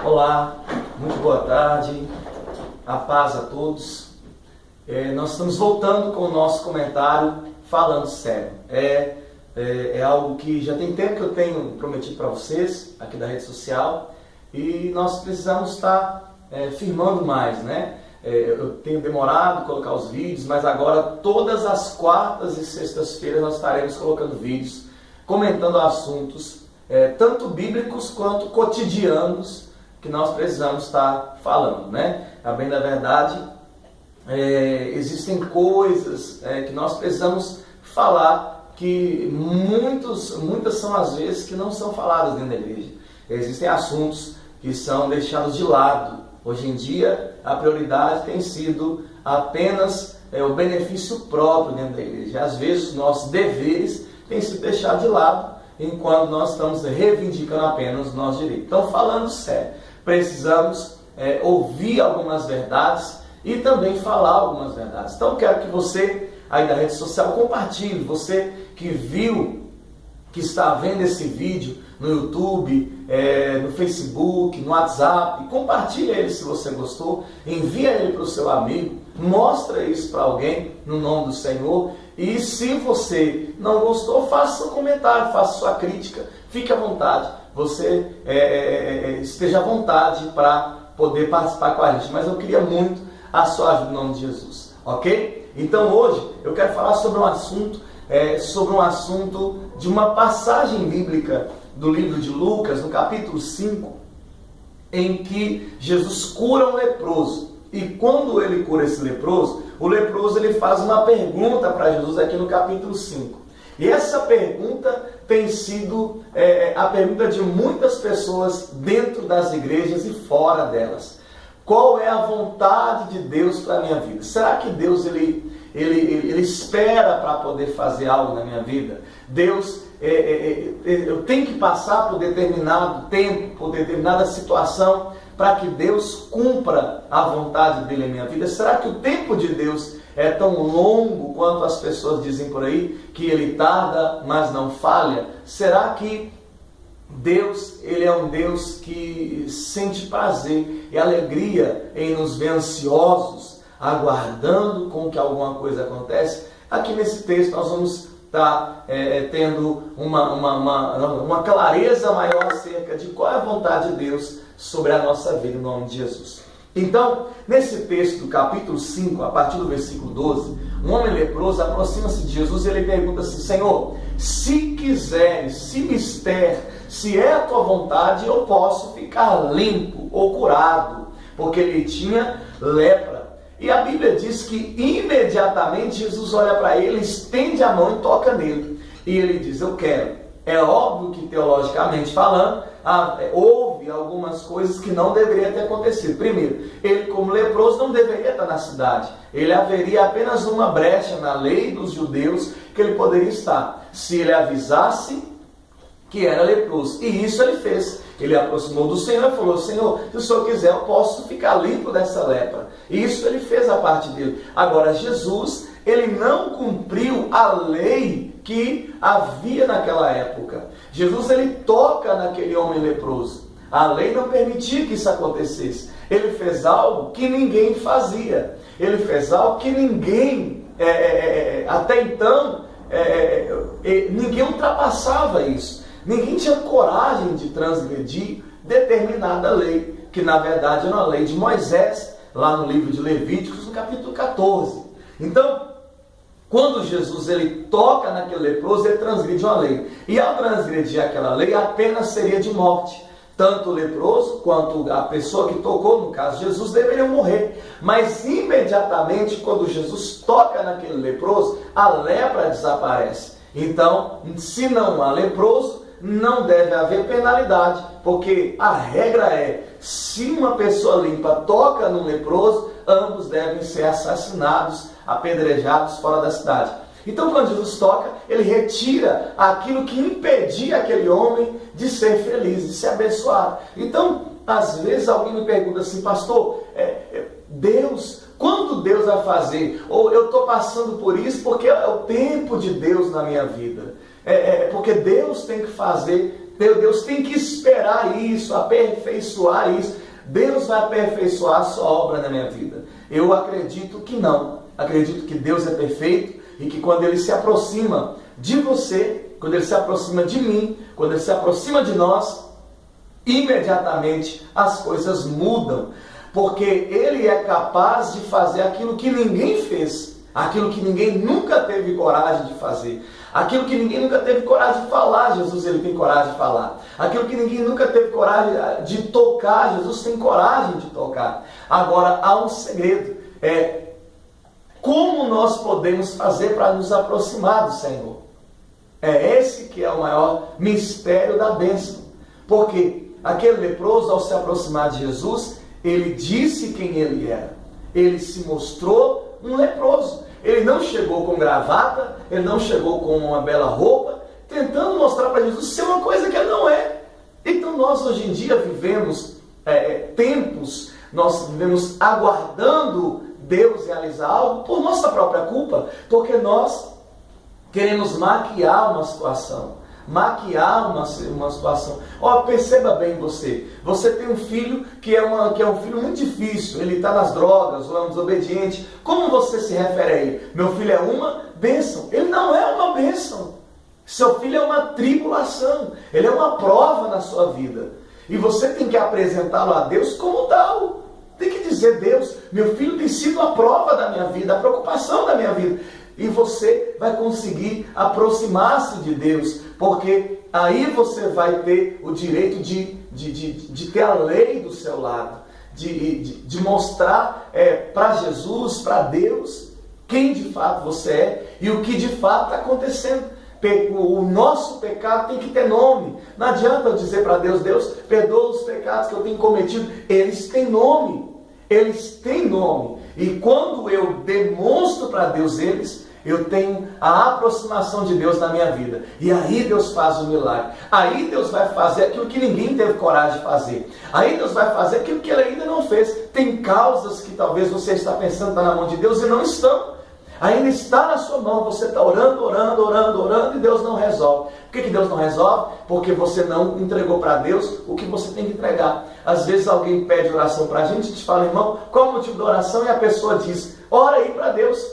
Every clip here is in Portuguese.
Olá, muito boa tarde, a paz a todos. Nós estamos voltando com o nosso comentário Falando Sério. É algo que já tem tempo que eu tenho prometido para vocês, aqui da rede social, e nós precisamos estar firmando mais, né? Eu tenho demorado a colocar os vídeos, mas agora todas as quartas e sextas-feiras nós estaremos colocando vídeos, comentando assuntos, tanto bíblicos quanto cotidianos, que nós precisamos estar falando, né? A bem da verdade, existem coisas que nós precisamos falar que muitas são as vezes que não são faladas dentro da igreja. Existem assuntos que são deixados de lado. Hoje em dia, a prioridade tem sido apenas o benefício próprio dentro da igreja. Às vezes, os nossos deveres têm sido deixados de lado, enquanto nós estamos reivindicando apenas os nossos direitos. Então, falando sério, precisamos ouvir algumas verdades e também falar algumas verdades. Então, quero que você, aí da rede social, compartilhe. Você que viu, que está vendo esse vídeo no YouTube, no Facebook, no WhatsApp, compartilhe ele se você gostou, envia ele para o seu amigo, mostra isso para alguém no nome do Senhor. E se você não gostou, faça seu comentário, faça sua crítica, fique à vontade, você esteja à vontade para poder participar com a gente, mas eu queria muito a sua ajuda no nome de Jesus, ok? Então hoje eu quero falar sobre um assunto de uma passagem bíblica do livro de Lucas, no capítulo 5, em que Jesus cura um leproso. E quando ele cura esse leproso, o leproso ele faz uma pergunta para Jesus aqui no capítulo 5. E essa pergunta tem sido a pergunta de muitas pessoas dentro das igrejas e fora delas. Qual é a vontade de Deus para a minha vida? Será que Deus ele espera para poder fazer algo na minha vida? Deus, eu tenho que passar por determinado tempo, por determinada situação, para que Deus cumpra a vontade dele em minha vida? Será que o tempo de Deus é tão longo quanto as pessoas dizem por aí, que ele tarda, mas não falha? Será que Deus, ele é um Deus que sente prazer e alegria em nos ver ansiosos, aguardando com que alguma coisa aconteça? Aqui nesse texto nós vamos estar tendo uma clareza maior acerca de qual é a vontade de Deus sobre a nossa vida, em nome de Jesus. Então, nesse texto do capítulo 5, a partir do versículo 12, um homem leproso aproxima-se de Jesus e ele pergunta assim: Senhor, se quiseres, se mister, se é a tua vontade, eu posso ficar limpo ou curado, porque ele tinha lepra. E a Bíblia diz que imediatamente Jesus olha para ele, estende a mão e toca nele. E ele diz: eu quero. É óbvio que, teologicamente falando, houve algumas coisas que não deveriam ter acontecido. Primeiro, ele como leproso não deveria estar na cidade. Ele haveria apenas uma brecha na lei dos judeus que ele poderia estar, se ele avisasse que era leproso. E isso ele fez. Ele aproximou do Senhor e falou: Senhor, se o Senhor quiser, eu posso ficar limpo dessa lepra. E isso ele fez a parte dele. Agora, Jesus, ele não cumpriu a lei que havia naquela época. Jesus, ele toca naquele homem leproso. A lei não permitia que isso acontecesse. Ele fez algo que ninguém fazia. Ele fez algo que ninguém, até então, ninguém ultrapassava isso. Ninguém tinha coragem de transgredir determinada lei, que na verdade era uma lei de Moisés, lá no livro de Levíticos, no capítulo 14. Então, quando Jesus ele toca naquele leproso, ele transgride uma lei. E ao transgredir aquela lei, a pena seria de morte. Tanto o leproso quanto a pessoa que tocou, no caso Jesus, deveriam morrer. Mas imediatamente, quando Jesus toca naquele leproso, a lepra desaparece. Então, se não há leproso, não deve haver penalidade, porque a regra é: se uma pessoa limpa toca no leproso, ambos devem ser assassinados, apedrejados fora da cidade. Então, quando Jesus toca, ele retira aquilo que impedia aquele homem de ser feliz, de ser abençoado. Então, às vezes alguém me pergunta assim: pastor, Deus, quando Deus vai fazer? Ou eu estou passando por isso porque é o tempo de Deus na minha vida. porque Deus tem que fazer, Deus tem que esperar isso, aperfeiçoar isso. Deus vai aperfeiçoar a sua obra na minha vida. Eu acredito que não. Acredito que Deus é perfeito e que quando Ele se aproxima de você, quando Ele se aproxima de mim, quando Ele se aproxima de nós, imediatamente as coisas mudam. Porque Ele é capaz de fazer aquilo que ninguém fez, aquilo que ninguém nunca teve coragem de fazer, aquilo que ninguém nunca teve coragem de falar, Jesus Ele tem coragem de falar, aquilo que ninguém nunca teve coragem de tocar, Jesus tem coragem de tocar. Agora há um segredo, como nós podemos fazer para nos aproximar do Senhor? É esse que é o maior mistério da bênção. Porque aquele leproso, ao se aproximar de Jesus, ele disse quem ele era. Ele se mostrou um leproso. Ele não chegou com gravata, ele não chegou com uma bela roupa, tentando mostrar para Jesus ser uma coisa que ele não é. Então nós hoje em dia vivemos tempos, nós vivemos aguardando Deus realizar algo por nossa própria culpa, porque nós queremos maquiar uma situação. Maquiar uma situação. Perceba bem você. Você tem um filho que é um filho muito difícil. Ele está nas drogas ou é um desobediente. Como você se refere a ele? Meu filho é uma bênção. Ele não é uma bênção. Seu filho é uma tribulação. Ele é uma prova na sua vida. E você tem que apresentá-lo a Deus como tal. Tem que dizer: Deus, meu filho tem sido a prova da minha vida, a preocupação da minha vida. E você vai conseguir aproximar-se de Deus, porque aí você vai ter o direito de ter a lei do seu lado, de mostrar para Jesus, para Deus, quem de fato você é e o que de fato está acontecendo. O nosso pecado tem que ter nome. Não adianta eu dizer para Deus: Deus, perdoa os pecados que eu tenho cometido. Eles têm nome. Eles têm nome. E quando eu demonstro para Deus eles, eu tenho a aproximação de Deus na minha vida. E aí Deus faz o milagre. Aí Deus vai fazer aquilo que ninguém teve coragem de fazer. Aí Deus vai fazer aquilo que Ele ainda não fez. Tem causas que talvez você está pensando que está na mão de Deus e não estão. Ainda está na sua mão, você está orando e Deus não resolve. Por que Deus não resolve? Porque você não entregou para Deus o que você tem que entregar. Às vezes alguém pede oração para a gente fala: irmão, qual é o motivo da oração? E a pessoa diz: ora aí para Deus,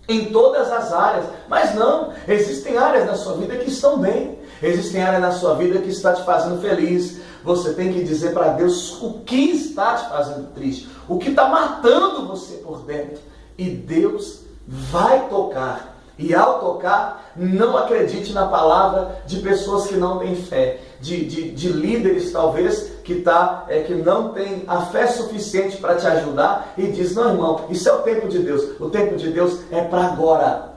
em todas as áreas. Mas não, existem áreas na sua vida que estão bem, existem áreas na sua vida que está te fazendo feliz. Você tem que dizer para Deus o que está te fazendo triste, o que está matando você por dentro. E Deus vai tocar. E ao tocar, não acredite na palavra de pessoas que não têm fé, de líderes talvez que não tem a fé suficiente para te ajudar e diz: não, irmão, isso é o tempo de Deus. O tempo de Deus é para agora.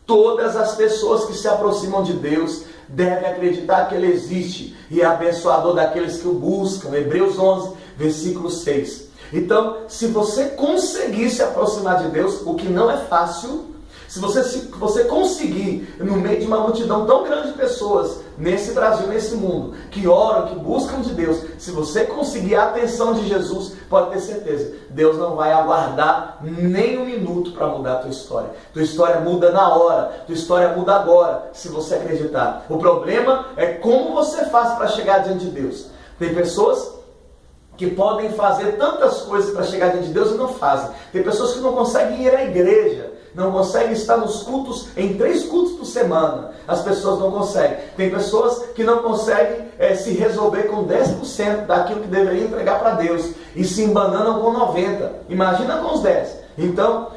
Todas as pessoas que se aproximam de Deus devem acreditar que Ele existe e é abençoador daqueles que o buscam. Hebreus 11, versículo 6. Então, se você conseguir se aproximar de Deus, o que não é fácil, se você conseguir, no meio de uma multidão tão grande de pessoas, nesse Brasil, nesse mundo, que oram, que buscam de Deus, se você conseguir a atenção de Jesus, pode ter certeza, Deus não vai aguardar nem um minuto para mudar a tua história. Tua história muda na hora, tua história muda agora, se você acreditar. O problema é como você faz para chegar diante de Deus. Tem pessoas que podem fazer tantas coisas para chegar diante de Deus e não fazem. Tem pessoas que não conseguem ir à igreja, não conseguem estar nos cultos, em 3 cultos por semana. As pessoas não conseguem. Tem pessoas que não conseguem se resolver com 10% daquilo que deveria entregar para Deus e se embananam com 90%. Imagina com os 10%. Então,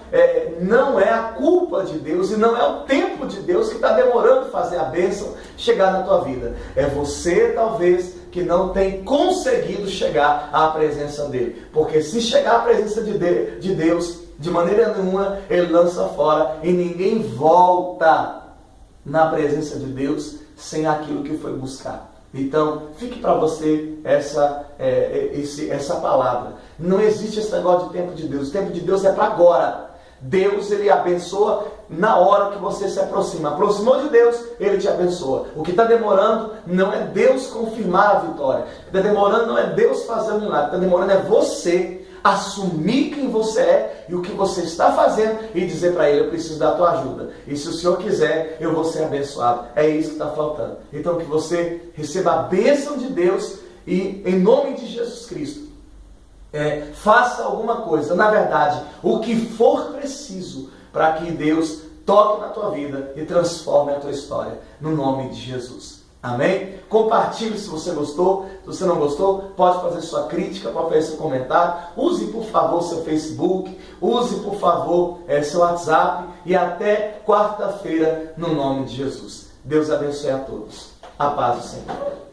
não é a culpa de Deus e não é o tempo de Deus que está demorando fazer a bênção chegar na tua vida. É você, talvez, que não tem conseguido chegar à presença dele. Porque se chegar à presença de Deus, de maneira nenhuma, Ele lança fora e ninguém volta na presença de Deus sem aquilo que foi buscar. Então, fique para você essa palavra. Não existe esse negócio de tempo de Deus. O tempo de Deus é para agora. Deus, Ele abençoa na hora que você se aproxima. Aproximou de Deus, Ele te abençoa. O que está demorando não é Deus confirmar a vitória. O que está demorando não é Deus fazer o milagre. O que está demorando é você assumir quem você é e o que você está fazendo e dizer para Ele: eu preciso da tua ajuda. E se o Senhor quiser, eu vou ser abençoado. É isso que está faltando. Então que você receba a bênção de Deus e, em nome de Jesus Cristo, faça alguma coisa, na verdade, o que for preciso para que Deus toque na tua vida e transforme a tua história, no nome de Jesus. Amém? Compartilhe se você gostou. Se você não gostou, pode fazer sua crítica, pode fazer seu comentário. Use, por favor, seu Facebook. Use, por favor, seu WhatsApp. E até quarta-feira, no nome de Jesus. Deus abençoe a todos. A paz do Senhor.